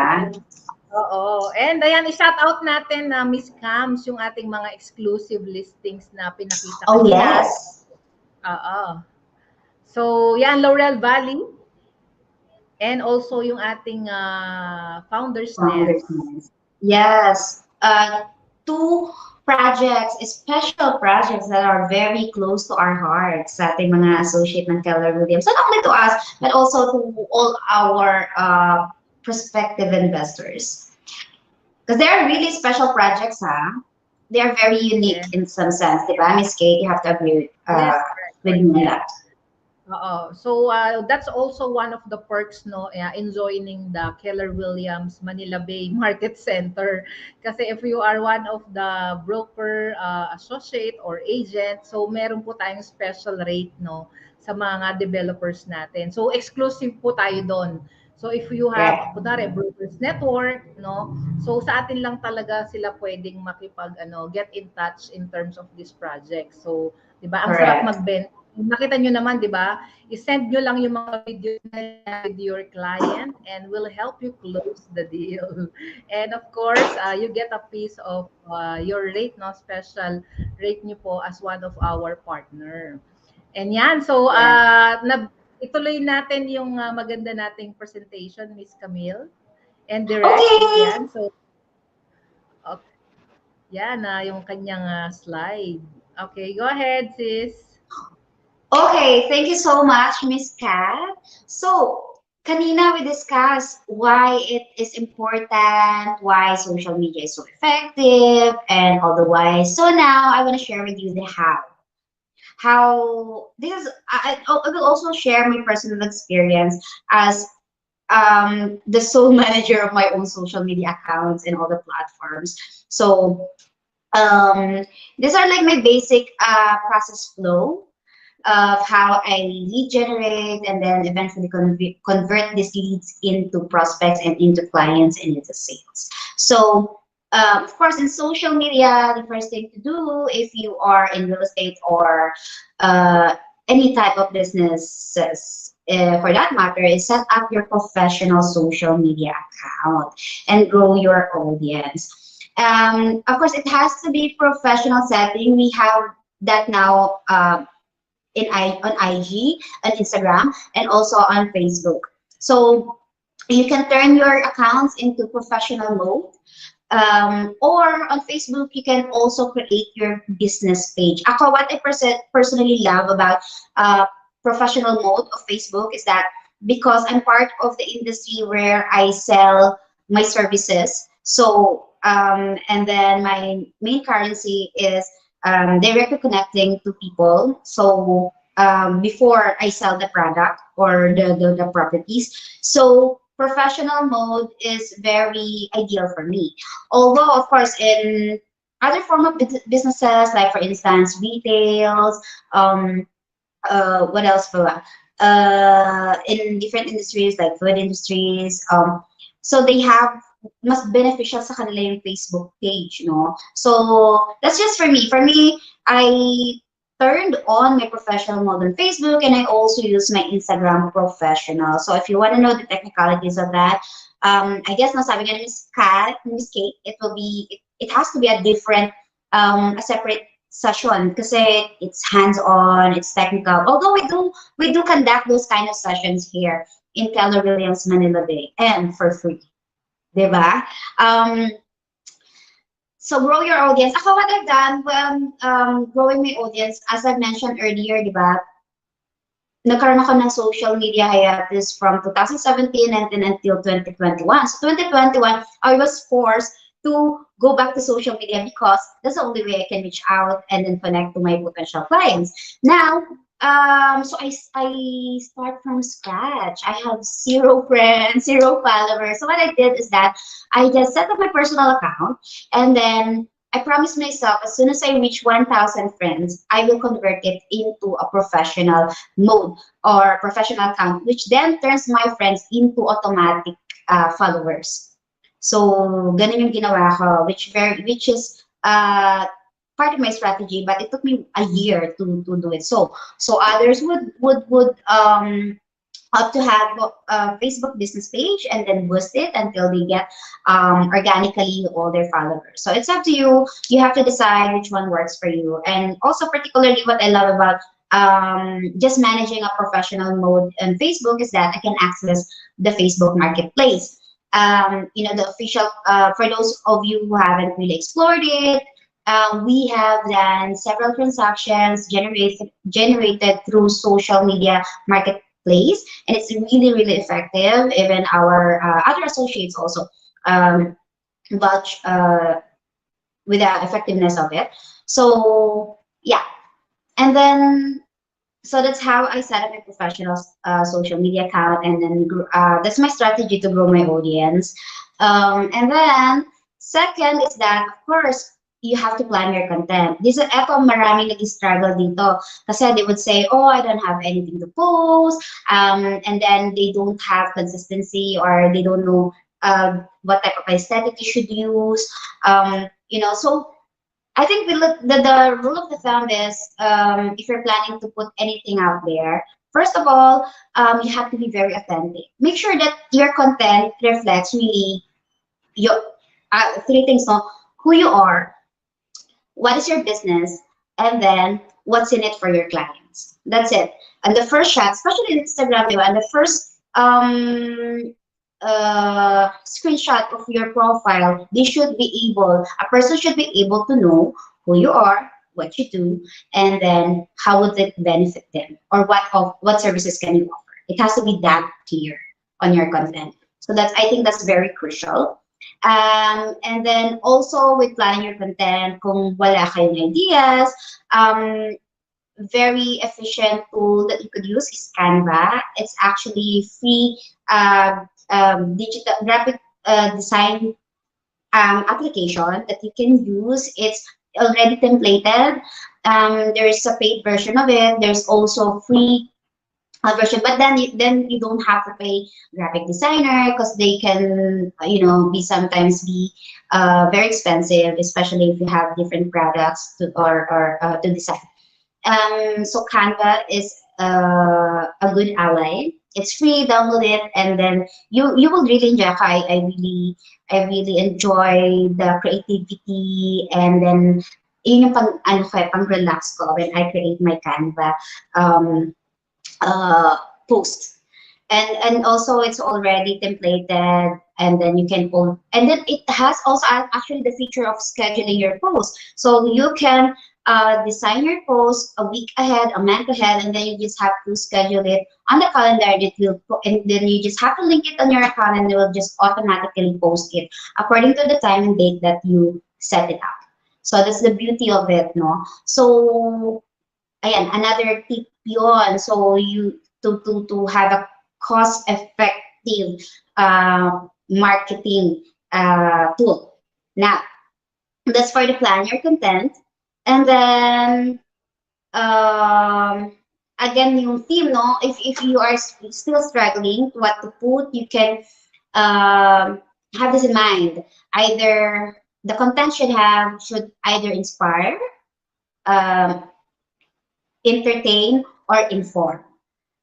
oo. And ayan, i-shout out natin na Miss Cams yung ating mga exclusive listings na pinakita Oh, kanina. yes. Oo. So, yan, Laurel Valley. And also yung ating Founders Nest. Yes. Two projects, special projects that are very close to our hearts sa ating mga associate ng Keller Williams. So not only to us, but also to all our prospective investors. Because they are really special projects, They are very unique in some sense, diba? Miss Kate, you have to agree with me on that. So that's also one of the perks, no, in joining the Keller Williams Manila Bay Market Center. Kasi if you are one of the broker, associate or agent, so meron po tayong special rate, no, sa mga developers natin. So exclusive po tayo doon. So if you have, kunwari, brokers network, no, so sa atin lang talaga sila pwedeng get in touch in terms of this project. So, di ba, ang sarap magbenta. Nakita nyo naman, di ba? I-send nyo lang yung mga video with your client and we'll help you close the deal. And of course, you get a piece of your rate, no, special rate nyo po as one of our partner. And yan, so ituloy natin yung maganda nating presentation, Miss Camille. And direct, yan. So, okay. Yan yung kanyang slide. Okay, go ahead, sis. Okay, thank you so much, Miss Kat. So, kanina we discussed why it is important, why social media is so effective, and all the why. So now I want to share with you the how. How this is, I will also share my personal experience as the sole manager of my own social media accounts and all the platforms. So these are like my basic process flow of how I lead generate and then eventually convert these leads into prospects and into clients and into sales. So of course, in social media, the first thing to do if you are in real estate or any type of businesses, for that matter, is set up your professional social media account and grow your audience. Of course, it has to be professional setting. We have that now on IG, on Instagram, and also on Facebook. So you can turn your accounts into professional mode. Or on Facebook, you can also create your business page. Ako, what I personally love about professional mode of Facebook is that because I'm part of the industry where I sell my services, so and then my main currency is directly connecting to people. So before I sell the product or the properties, so professional mode is very ideal for me. Although, of course, in other form of businesses, like for instance, retails, what else? In different industries like food industries, so they have mas beneficial sa kanila yung Facebook page, no? So that's just for me. For me, I turned on my professional mode on Facebook, and I also use my Instagram professional. So if you want to know the technicalities of that, I guess nasabi nga ni Miss Kate, it has to be a different, a separate session kasi it's hands-on, it's technical. Although we do conduct those kind of sessions here in Keller Williams Manila Bay and for free, diba? So grow your audience. Ako, what I've done when growing my audience, as I mentioned earlier, diba? Nagkaroon ako ng social media hiatus from 2017 and then until 2021. So 2021, I was forced to go back to social media because that's the only way I can reach out and then connect to my potential clients. Now, so I start from scratch. I have 0 friends, 0 followers. So what I did is that I just set up my personal account, and then I promised myself as soon as I reach 1,000 friends, I will convert it into a professional mode or professional account, which then turns my friends into automatic followers. So ganun yung ginawa ko, which is part of my strategy, but it took me a year to do it. So others would up to have a Facebook business page and then boost it until they get organically all their followers. So it's up to you. You have to decide which one works for you. And also particularly what I love about just managing a professional mode on Facebook is that I can access the Facebook marketplace. The official, for those of you who haven't really explored it, we have done several transactions generated through social media marketplace, and it's really effective. Even our other associates also vouch with the effectiveness of it. So yeah, and then so that's how I set up my professional social media account, and then that's my strategy to grow my audience. And then second is that, of course, you have to plan your content. This is maraming nag-struggle dito kasi they would say, oh, I don't have anything to post, and then they don't have consistency, or they don't know what type of aesthetic you should use. So I think the rule of the thumb is, if you're planning to put anything out there, first of all, you have to be very authentic. Make sure that your content reflects really your 3 things: no? Who you are, what is your business, and then what's in it for your clients. That's it. And the first shot, especially in Instagram, and the first screenshot of your profile, a person should be able to know who you are, what you do, and then how would it benefit them, or what services can you offer. It has to be that clear on your content. So I think that's very crucial. And then also with planning your content, kung wala kayong ideas, very efficient tool that you could use is Canva. It's actually free digital graphic design application that you can use. It's already templated. There's a paid version of it. There's also free version, but then you don't have to pay graphic designer because they can sometimes be very expensive, especially if you have different products to design. So Canva is a good ally. It's free, download it, and then you will really enjoy. I really enjoy the creativity, and then yun yung pang relax ko when I create my Canva post. And also it's already templated, and then you can pull, and then it has also actually the feature of scheduling your post, so you can design your post a week ahead, a month ahead, and then you just have to schedule it on the calendar. And then you just have to link it on your account, and it will just automatically post it according to the time and date that you set it up. So that's the beauty of it, no? So ayan, another tip yon. So you to have a cost-effective marketing tool. Now, that's for the plan your content. And then, again, yung theme, no? If you are still struggling what to put, you can have this in mind. Either the content should either inspire, entertain, or inform.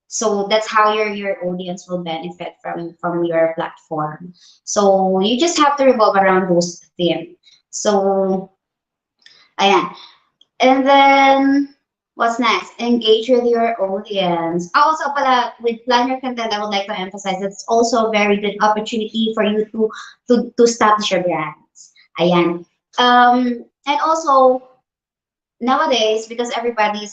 So that's how your audience will benefit from your platform. So you just have to revolve around those themes. So ayan. And then what's next? Engage with your audience. Also pala, with plan your content, I would like to emphasize that it's also a very good opportunity for you to establish your brands. Ayan. And also nowadays, because everybody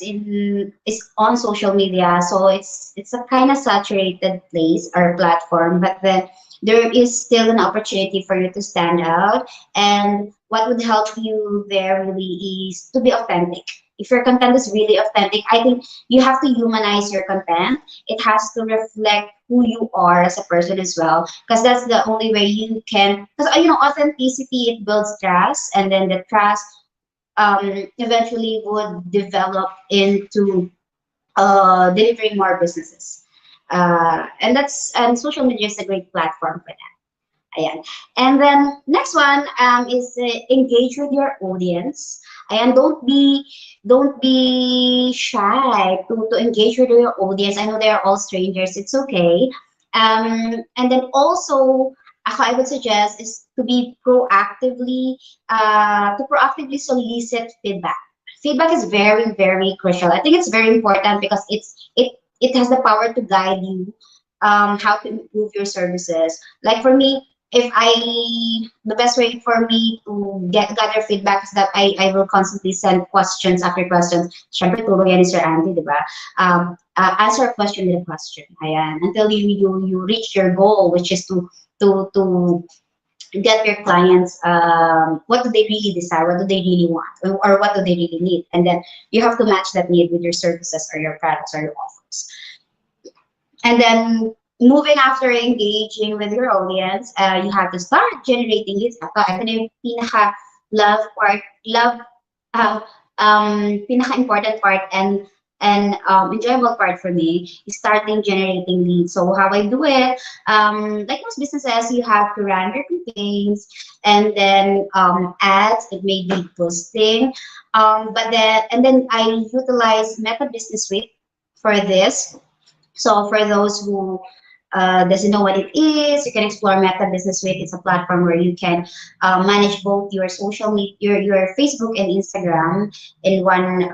is on social media, so it's a kind of saturated place or platform, but then there is still an opportunity for you to stand out. And what would help you there really is to be authentic. If your content is really authentic, I think you have to humanize your content. It has to reflect who you are as a person as well, because that's the only way you can. Because authenticity, it builds trust, and then the trust eventually would develop into delivering more businesses. And social media is a great platform for that. Ayan. And then next one is engage with your audience. And don't be shy to engage with your audience. I know they are all strangers. It's okay. And then also, I would suggest is to be proactively solicit feedback. Feedback is very, very crucial. I think it's very important because it has the power to guide you how to improve your services. Like for me, the best way for me to gather feedback is that I will constantly send questions after questions. Syempre, tulong yan ni Sir Andy, di ba? Answer a question with a question. Ayan. Until you reach your goal, which is to get your clients what do they really desire, what do they really want, or what do they really need, and then you have to match that need with your services or your products or your offers. And then moving after engaging with your audience, you have to start generating leads. Ito na yung pinaka-important part and enjoyable part for me is starting generating leads. So how I do it, like most businesses, you have to run your campaigns and then ads. It may be posting, and then I utilize Meta Business Suite for this. So for those who doesn't know what it is, you can explore Meta Business Suite. It's a platform where you can manage both your social media, your Facebook and Instagram in one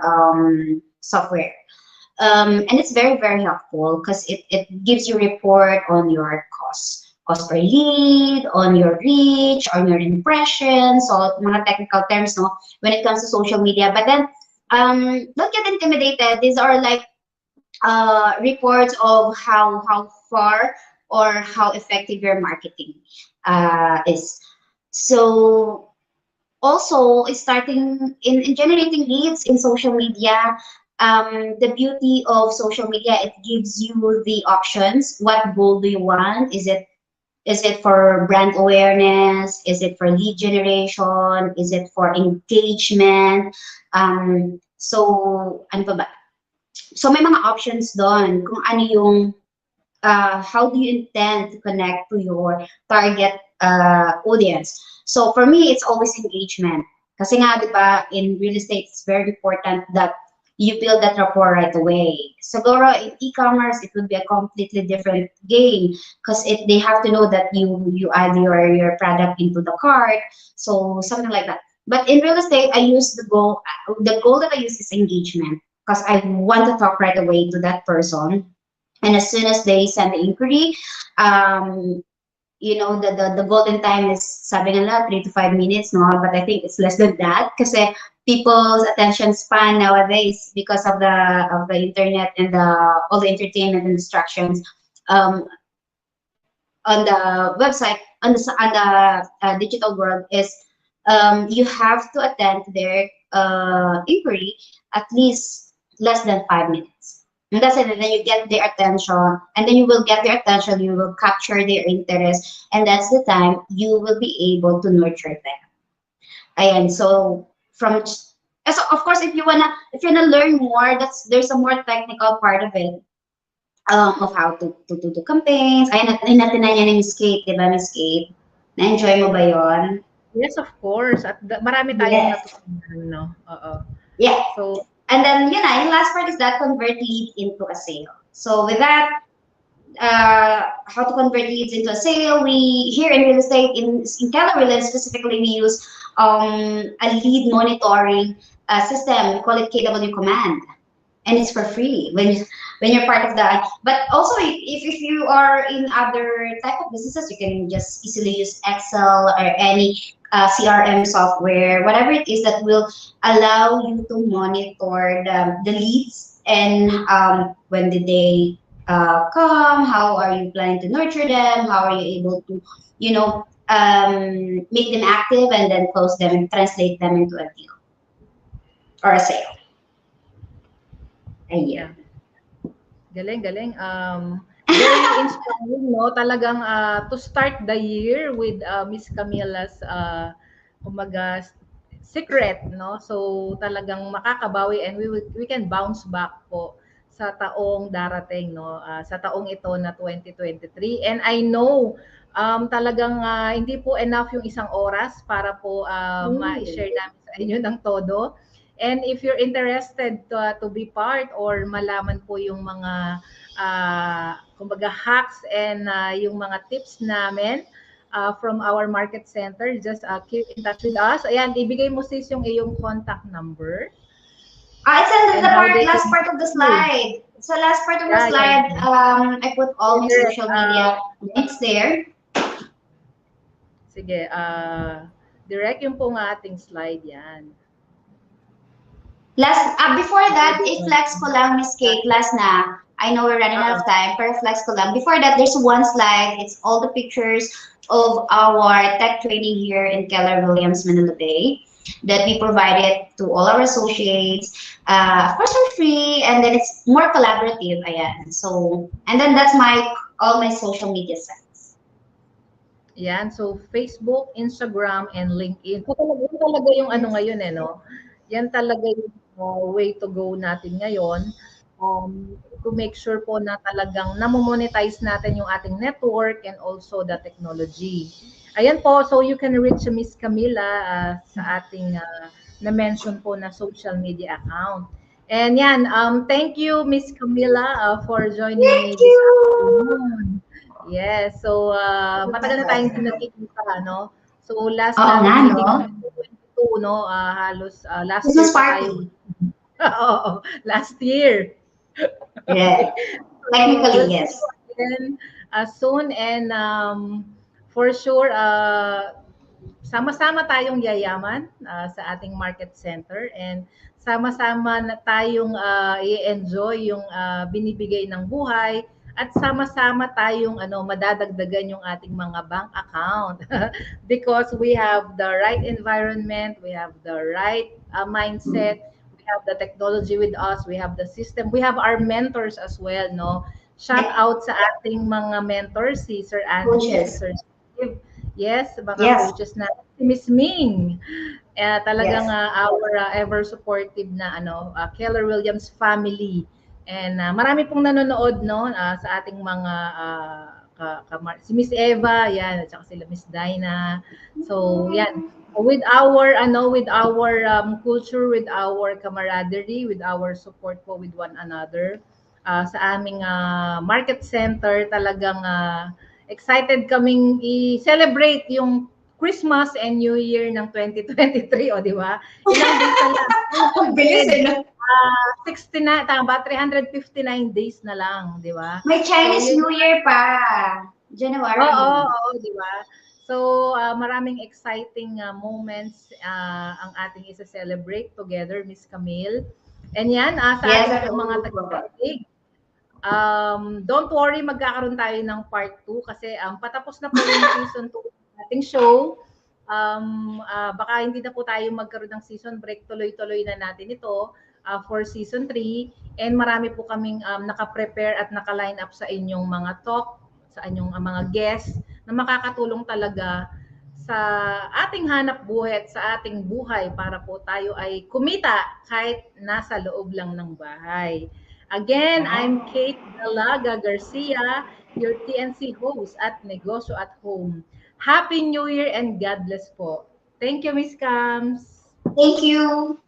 software. And it's very, very helpful because it gives you report on your cost per lead, on your reach, on your impressions, so mga technical terms, no, when it comes to social media. But then don't get intimidated. These are like reports of how far or how effective your marketing is. So also starting in generating leads in social media, the beauty of social media, it gives you the options. What goal do you want? Is it for brand awareness? Is it for lead generation? Is it for engagement? So ano pa ba? So may mga options doon kung ano yung how do you intend to connect to your target audience. So for me, it's always engagement. Kasi nga, di ba, in real estate, it's very important that you build that rapport right away. Siguro in e-commerce, it would be a completely different game because they have to know that you add your product into the cart. So something like that. But in real estate, I use the goal that I use is engagement, because I want to talk right away to that person. And as soon as they send the inquiry, the golden time is, sabi nila, 3 to 5 minutes, no? But I think it's less than that kasi people's attention span nowadays, because of the internet and all the entertainment and distractions on the website, on the digital world, is you have to attend to their inquiry at least less than 5 minutes. And that's it. And then you get their attention, and then you will get their attention, you will capture their interest, and that's the time you will be able to nurture them. And so of course, if you wanna learn more, there's a more technical part of it, of how to do campaigns. Ay natin na yan ni Miss Kate, di ba, Miss Kate? Na-enjoy mo ba yon? Yes, of course. At marami tayong natutunan, no? Oo. Yeah. So And then, yung last part is that convert lead into a sale. So with that, how to convert leads into a sale. We here in real estate in Keller Williams specifically, we use a lead monitoring system. We call it KW Command, and it's for free when you're part of that. But also, if you are in other type of businesses, you can just easily use Excel or any CRM software, whatever it is that will allow you to monitor the leads and when did they come, how are you planning to nurture them, how are you able to, make them active and then close them and translate them into a deal or a sale. Yeah. Galing. Very inspiring, no? Talagang to start the year with Miss Camilla's kumaga secret, no? So talagang makakabawi and we can bounce back po sa taong darating, no? Sa taong ito na 2023. And I know talagang hindi po enough yung isang oras para po ma-share namin sa inyo ng todo. And if you're interested to be part or malaman po yung mga kumbaga hacks and yung mga tips namin from our market center, just keep in touch with us. Ayan, ibigay mo sis yung iyong contact number. It's in the last part of the slide. So last part of the slide, I put all my social media links there. Sige, direct yung po ng ating slide yan. Before that, i-flex ko lang, Miss Kate, last na. I know we're running out of time, pero flex ko lang. Before that, there's one slide. It's all the pictures of our tech training here in Keller Williams, Manila Bay that we provided to all our associates. Of course, for free, and then it's more collaborative. Ayan. So, and then that's all my social media sites. Yan. So, Facebook, Instagram, and LinkedIn. Yan talaga yung ano ngayon no? Yan talaga yung way to go natin ngayon to make sure po na talagang namomonetize natin yung ating network and also the technology. Ayan po, so you can reach Miss Camilla sa ating na-mention po na social media account. And yan, thank you Miss Camilla for joining me this afternoon. Yes, so matagal na tayong nakikita, no? So last time, no, halos last year tayo. Oo, last year. Yeah. Technically, yes. Again, soon and for sure sama-sama tayong yayaman sa ating market center and sama-sama na tayong i-enjoy yung binibigay ng buhay at sama-sama tayong madadagdagan yung ating mga bank account because we have the right environment, we have the right mindset, we have the technology with us, we have the system, we have our mentors as well, no? Shout out sa ating mga mentors, si Sir Andy, Sir Steve, yes, mga coaches na si Miss Ming, talagang our ever supportive na Keller Williams family. And marami pong nanonood sa ating mga si Miss Eva, yan, at saka sila Miss Dinah. So, yan. With our culture, with our camaraderie, with our support po with one another, sa aming market center, talagang excited kaming i-celebrate yung Christmas and New Year ng 2023, di ba? Ilang days na lang. Ang bilis 60 na, tama, 359 days na lang, di ba? May Chinese New Year pa. January. Oo, di ba? So, maraming exciting moments ang ating isa-celebrate together, Miss Camille. And yan, sa ating mga taga-taig. Don't worry, magkakaroon tayo ng part 2 kasi patapos na po yung season 2 ating show. Baka hindi na po tayo magkaroon ng season break, tuloy-tuloy na natin ito for season 3 and marami po kaming naka-prepare at naka-line up sa inyong mga talk, sa inyong mga guests na makakatulong talaga sa ating hanap buhay at sa ating buhay para po tayo ay kumita kahit nasa loob lang ng bahay. Again, I'm Kate Garcia, your TNC host at Negosyo at Home. Happy New Year and God bless po. Thank you, Miss Cams. Thank you.